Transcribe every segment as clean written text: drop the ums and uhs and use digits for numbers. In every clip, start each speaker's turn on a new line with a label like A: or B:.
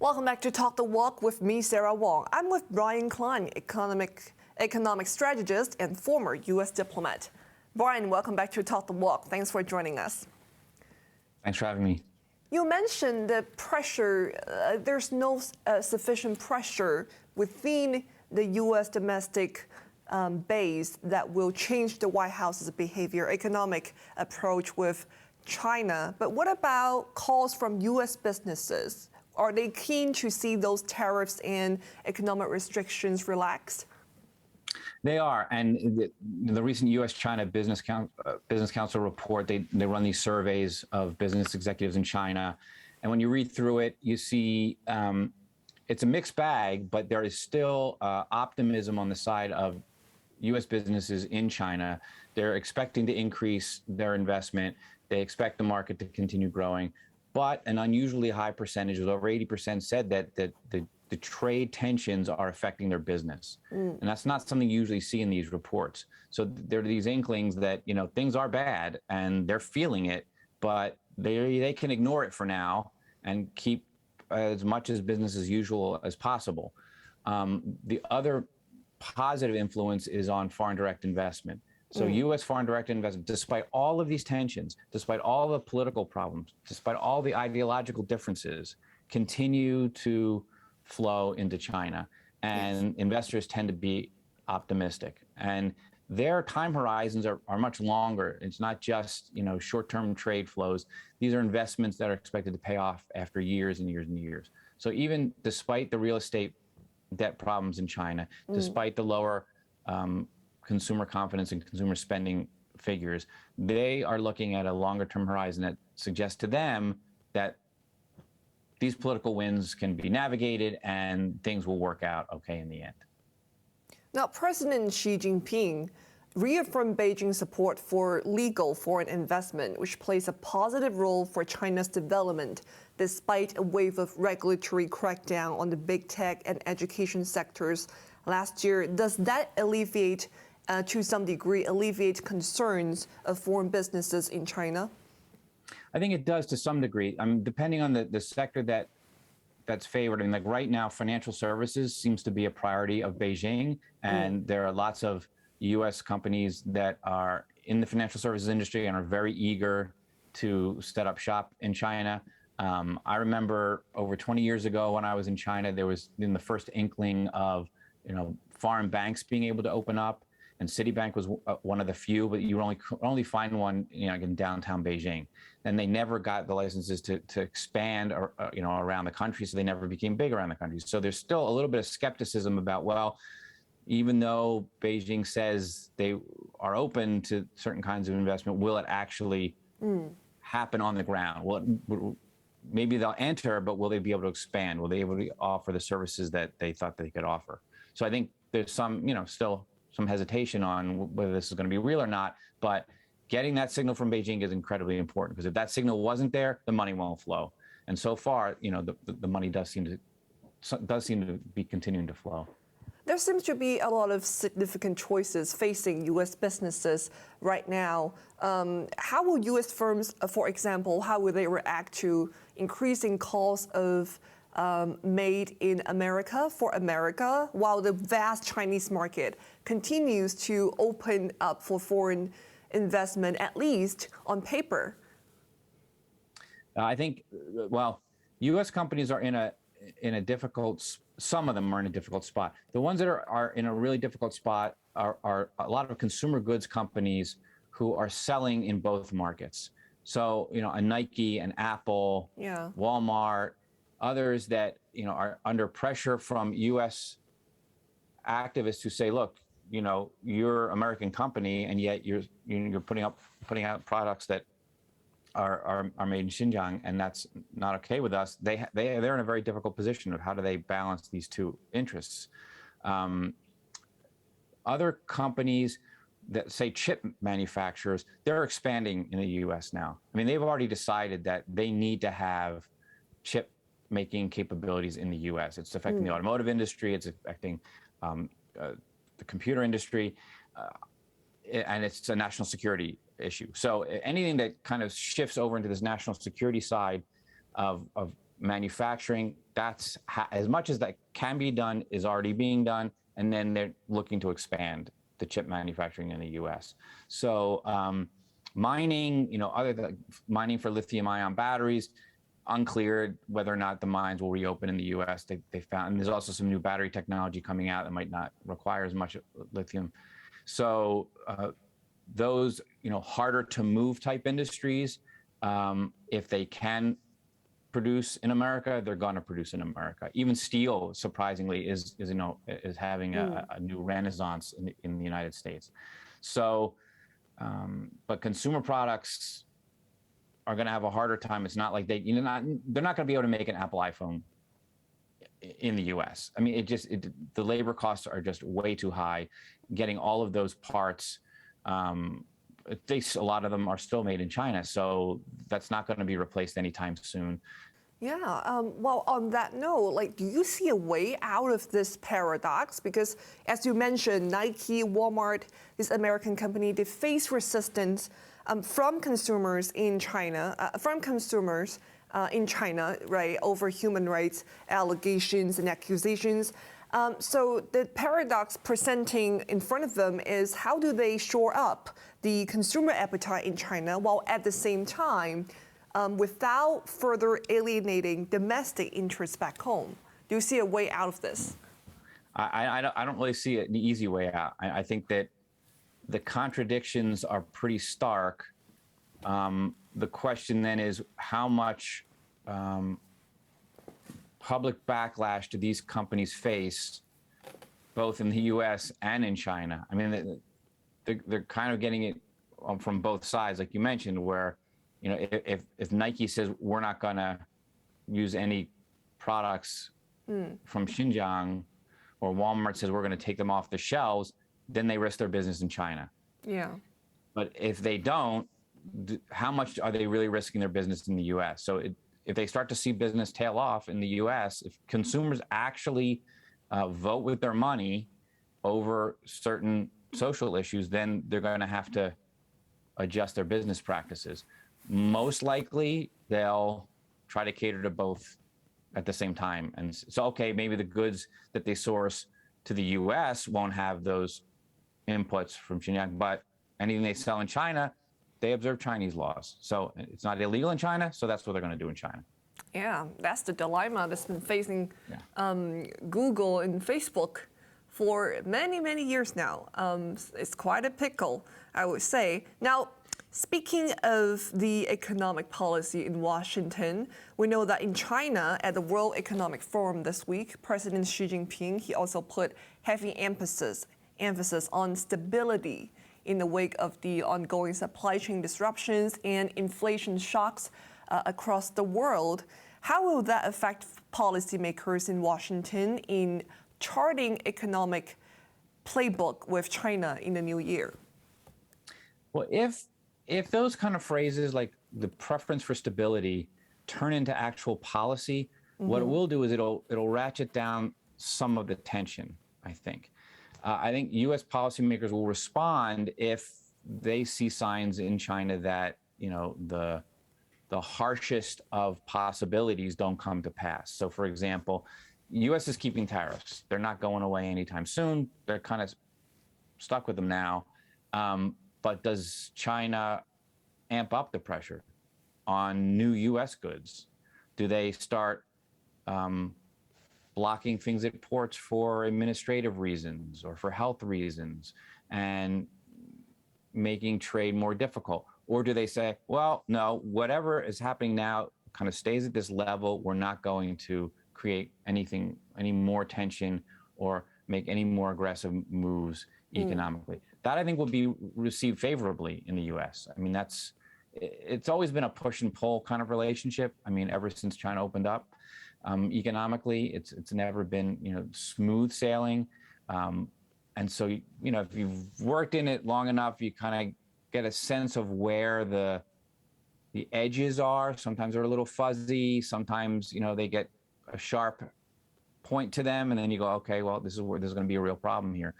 A: Welcome back to Talk the Walk with me, Sarah Wong. I'm with Brian Klein, economic strategist and former U.S. diplomat. Brian, welcome back to Talk the Walk. Thanks for joining us.
B: Thanks for having me.
A: You mentioned the pressure, there's no sufficient pressure within the U.S. domestic base that will change the White House's behavior, economic approach with China. But what about calls from U.S. businesses? Are they keen to see those tariffs and economic restrictions relaxed?
B: They are, and the recent U.S.-China Business Council report, they run these surveys of business executives in China, and when you read through it, you see it's a mixed bag, but there is still optimism on the side of U.S. businesses in China. They're expecting to increase their investment. They expect the market to continue growing, but an unusually high percentage, over 80%, said that the trade tensions are affecting their business. And that's not something you usually see in these reports. So there are these inklings that, things are bad and they're feeling it, but they can ignore it for now and keep as much as business as usual as possible. The other positive influence is on foreign direct investment. So U.S. foreign direct investment, despite all of these tensions, despite all the political problems, despite all the ideological differences, continue to flow into China. And investors tend to be optimistic. And their time horizons are much longer. It's not just short-term trade flows. These are investments that are expected to pay off after years and years and years. So even despite the real estate debt problems in China, despite the lower consumer confidence and consumer spending figures, they are looking at a longer term horizon that suggests to them that these political winds can be navigated and things will work out okay in the end.
A: Now, President Xi Jinping reaffirmed Beijing's support for legal foreign investment, which plays a positive role for China's development, despite a wave of regulatory crackdown on the big tech and education sectors last year. Does that alleviate, to some degree, concerns of foreign businesses in China?
B: I think it does to some degree. Depending on the sector that's favored. Like right now, financial services seems to be a priority of Beijing, and there are lots of U.S. companies that are in the financial services industry and are very eager to set up shop in China. I remember over 20 years ago when I was in China, there was in the first inkling of foreign banks being able to open up, and Citibank was one of the few, but you only find one in downtown Beijing. And they never got the licenses to expand around the country, so they never became big around the country. So there's still a little bit of skepticism about, well, even though Beijing says they are open to certain kinds of investment, will it actually happen on the ground? Maybe they'll enter, but will they be able to expand? Will they be able to offer the services that they thought they could offer? So I think there's some, still some hesitation on whether this is going to be real or not. But getting that signal from Beijing is incredibly important, because if that signal wasn't there, the money won't flow. And so far, the money does seem to be continuing to flow.
A: There seems to be a lot of significant choices facing U.S. businesses right now. How will U.S. firms, for example, how will they react to increasing costs of made in America for America, while the vast Chinese market continues to open up for foreign investment, at least on paper?
B: I think, well, U.S. companies are in a difficult. Some of them are in a difficult spot. The ones that are in a really difficult spot are a lot of consumer goods companies who are selling in both markets. So, a Nike, an Apple, Walmart, others that are under pressure from U.S. activists who say, look, you're an American company, and yet you're putting out products that are made in Xinjiang, and that's not okay with us. They're in a very difficult position of how do they balance these two interests. Other companies that say chip manufacturers, they're expanding in the U.S. now. I mean, they've already decided that they need to have chip making capabilities in the U.S. It's affecting the automotive industry. It's affecting the computer industry, and it's a national security issue. So anything that kind of shifts over into this national security side of manufacturing. As much as that can be done is already being done, and then they're looking to expand the chip manufacturing in the U.S. So mining, other than mining for lithium-ion batteries, unclear whether or not the mines will reopen in the U.S. They found, and there's also some new battery technology coming out that might not require as much lithium. So those, harder to move type industries, if they can produce in America, they're going to produce in America. Even steel, surprisingly, is having a new renaissance in the United States. So, but consumer products are going to have a harder time. It's not like they're not going to be able to make an Apple iPhone in the U.S. I mean, the labor costs are just way too high. Getting all of those parts, a lot of them are still made in China, so that's not going to be replaced anytime soon.
A: Yeah, well, on that note, do you see a way out of this paradox? Because as you mentioned, Nike, Walmart, this American company, they face resistance from consumers in China, right, over human rights allegations and accusations. So the paradox presenting in front of them is how do they shore up the consumer appetite in China while at the same time without further alienating domestic interests back home? Do you see a way out of this?
B: I don't really see an easy way out. I think that the contradictions are pretty stark. The question then is how much public backlash do these companies face, both in the U.S. and in China? I mean, they're kind of getting it from both sides, like you mentioned, where if Nike says we're not going to use any products from Xinjiang, or Walmart says we're going to take them off the shelves, then they risk their business in China.
A: Yeah.
B: But if they don't, how much are they really risking their business in the U.S.? So if they start to see business tail off in the U.S., if consumers actually vote with their money over certain social issues, then they're going to have to adjust their business practices. Most likely, they'll try to cater to both at the same time. And so, okay, maybe the goods that they source to the U.S. won't have those inputs from Xinjiang, but anything they sell in China, they observe Chinese laws. So it's not illegal in China, so that's what they're going to do in China.
A: Yeah, that's the dilemma that's been facing Google and Facebook for many, many years now. It's quite a pickle, I would say. Now, speaking of the economic policy in Washington, we know that in China, at the World Economic Forum this week, President Xi Jinping, he also put heavy emphasis on stability in the wake of the ongoing supply chain disruptions and inflation shocks across the world. How will that affect policymakers in Washington in charting economic playbook with China in the new year?
B: Well, if those kind of phrases like the preference for stability turn into actual policy, what it will do is it'll ratchet down some of the tension, I think. I think U.S. policymakers will respond if they see signs in China that the harshest of possibilities don't come to pass. So, for example, U.S. is keeping tariffs; they're not going away anytime soon. They're kind of stuck with them now. But does China amp up the pressure on new U.S. goods? Do they start blocking things at ports for administrative reasons or for health reasons and making trade more difficult? Or do they say, well, no, whatever is happening now kind of stays at this level. We're not going to create any more tension or make any more aggressive moves economically. That I think will be received favorably in the U.S. I mean, it's always been a push and pull kind of relationship. I mean, ever since China opened up. Economically, it's never been smooth sailing, and so if you've worked in it long enough, you kind of get a sense of where the edges are. Sometimes they're a little fuzzy. Sometimes they get a sharp point to them, and then you go, okay, well, this is going to be a real problem here.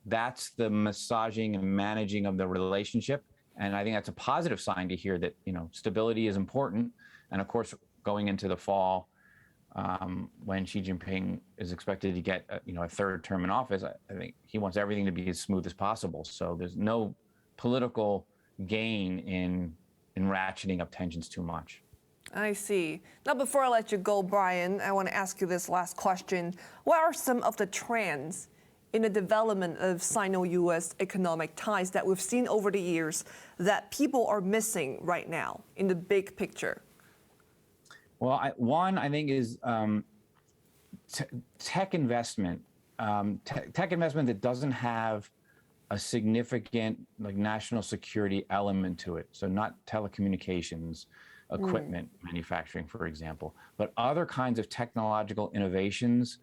B: That's the massaging and managing of the relationship, and I think that's a positive sign to hear that stability is important, and of course. going into the fall, when Xi Jinping is expected to get a third term in office, I think he wants everything to be as smooth as possible. So there's no political gain in ratcheting up tensions too much.
A: I see. Now, before I let you go, Brian, I want to ask you this last question. What are some of the trends in the development of Sino-US economic ties that we've seen over the years that people are missing right now in the big picture?
B: Well, one, I think, is tech investment. Tech investment that doesn't have a significant national security element to it. So not telecommunications, equipment manufacturing, for example, but other kinds of technological innovations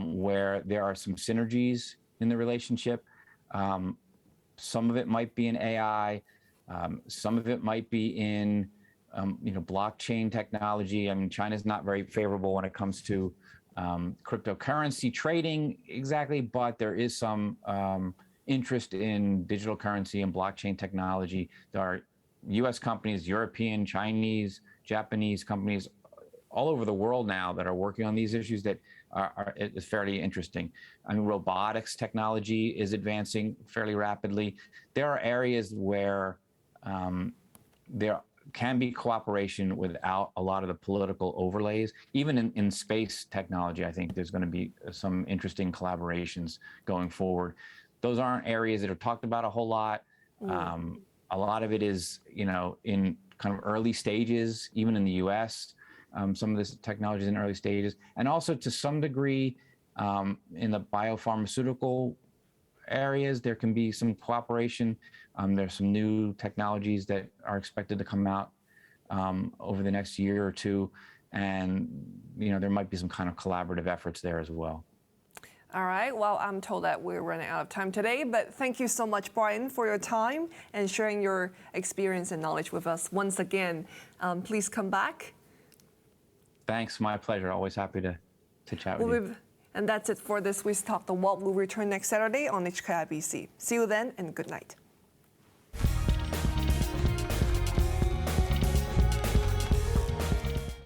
B: where there are some synergies in the relationship. Some of it might be in AI. Some of it might be in blockchain technology. I mean, China's not very favorable when it comes to cryptocurrency trading exactly, but there is some interest in digital currency and blockchain technology. There are US companies, European, Chinese, Japanese companies all over the world now that are working on these issues that is fairly interesting. I mean, robotics technology is advancing fairly rapidly. There are areas where there can be cooperation without a lot of the political overlays. Even in space technology, I think there's going to be some interesting collaborations going forward. Those aren't areas that are talked about a whole lot. A lot of it is, in kind of early stages, even in the US. Some of this technology is in early stages. And also to some degree, in the biopharmaceutical areas, there can be some cooperation. There's some new technologies that are expected to come out over the next year or two. And, there might be some kind of collaborative efforts there as well.
A: All right. Well, I'm told that we're running out of time today, but thank you so much, Brian, for your time and sharing your experience and knowledge with us once again. Please come back.
B: Thanks. My pleasure. Always happy to chat with you.
A: And that's it for this week's Talk the Walk. We'll return next Saturday on HKIBC. See you then, and good night.